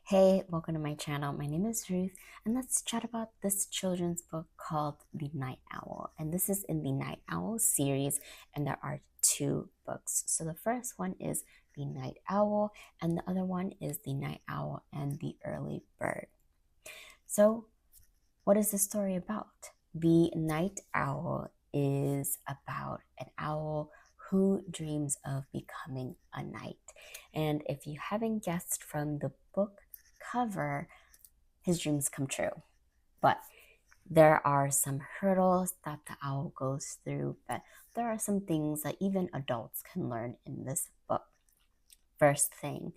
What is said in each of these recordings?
Hey, welcome to my channel. My name is Ruth, and let's chat about this children's book called The Night Owl. And this is in the Night Owl series, and there are two books. So the first one is The Night Owl, and the other one is The Night Owl and the Early Bird. So, what is the story about? The Night Owl is about an owl who dreams of becoming a knight. And if you haven't guessed from the book cover, his dreams come true. But there are some hurdles that the owl goes through, but there are some things that even adults can learn in this book. First thing,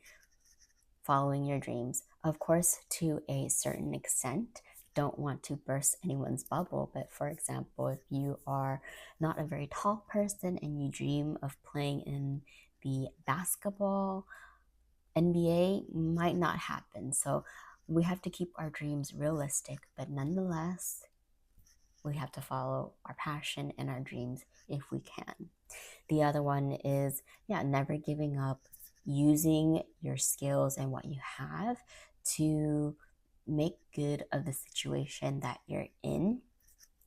following your dreams, of course, to a certain extent. Don't want to burst anyone's bubble, but for example, if you are not a very tall person and you dream of playing in the basketball NBA, might not happen. So we have to keep our dreams realistic, but nonetheless, we have to follow our passion and our dreams if we can. The other one is, never giving up, using your skills and what you have to make good of the situation that you're in.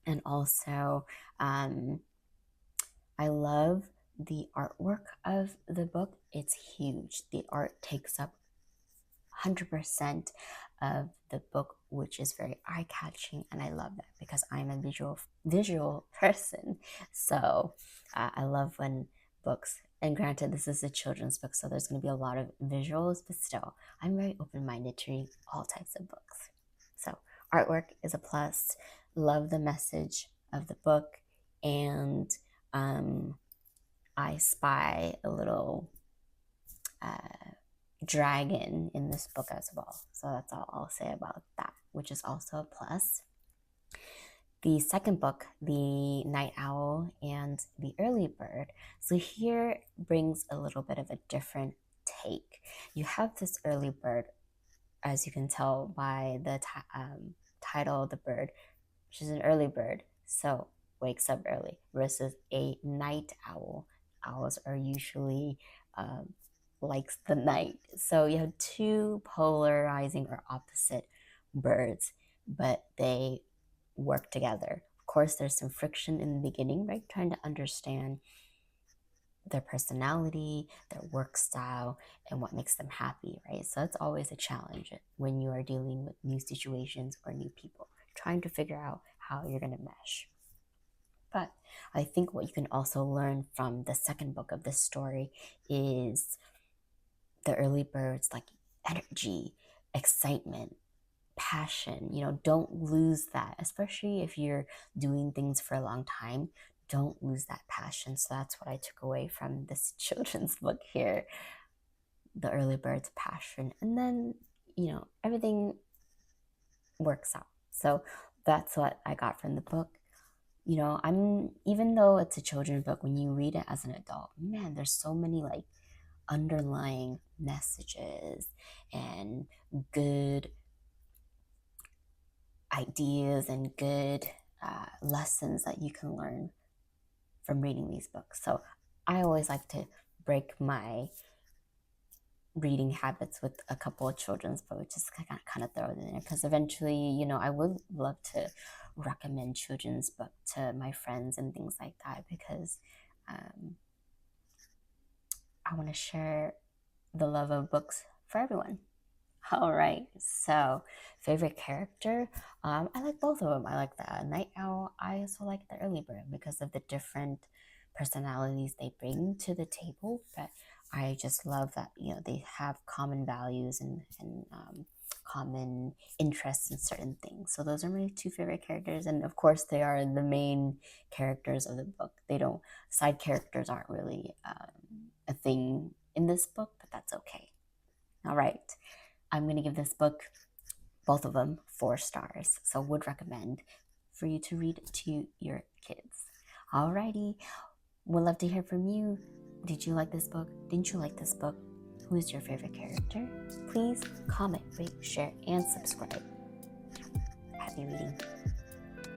And also, I love the artwork of the book. It's huge. The art takes up 100% of the book, which is very eye-catching, and I love that because I'm a visual person. So I love when books, and granted this is a children's book, so there's going to be a lot of visuals, but still I'm very open-minded to read all types of books. So artwork is a plus. Love the message of the book, and I spy a little dragon in this book as well. So that's all I'll say about that, which is also a plus. The second book, The Night Owl and the Early Bird. So here brings a little bit of a different take. You have this early bird, as you can tell by the title of the bird. She's an early bird, so wakes up early, versus a night owl. Owls are usually likes the night. So you have two polarizing or opposite birds, but they work together. Of course, there's some friction in the beginning, right? Trying to understand their personality, their work style, and what makes them happy, right? So that's always a challenge when you are dealing with new situations or new people, trying to figure out how you're going to mesh. But I think what you can also learn from the second book of this story is the early birds, like energy, excitement, passion. Don't lose that, especially if you're doing things for a long time. Don't lose that passion. So that's what I took away from this children's book here, the early bird's passion. And then, everything works out. So that's what I got from the book. Even though it's a children's book, when you read it as an adult, man, there's so many like underlying messages and good ideas and good lessons that you can learn from reading these books. So I always like to break my reading habits with a couple of children's books, just kind of throw it in there, because eventually, I would love to recommend children's book to my friends and things like that, because I want to share the love of books for everyone. All right, so favorite character, I like both of them. I like the night owl. I also like the early bird because of the different personalities they bring to the table. But I just love that they have common values and common interests in certain things. So those are my two favorite characters, and of course they are the main characters of the book. Side characters aren't really a thing in this book, but that's okay. All right, I'm going to give this book, both of them, 4 stars. So would recommend for you to read to your kids. Alrighty, would love to hear from you. Did you like this book? Didn't you like this book? Who is your favorite character? Please comment, rate, share, and subscribe. Happy reading.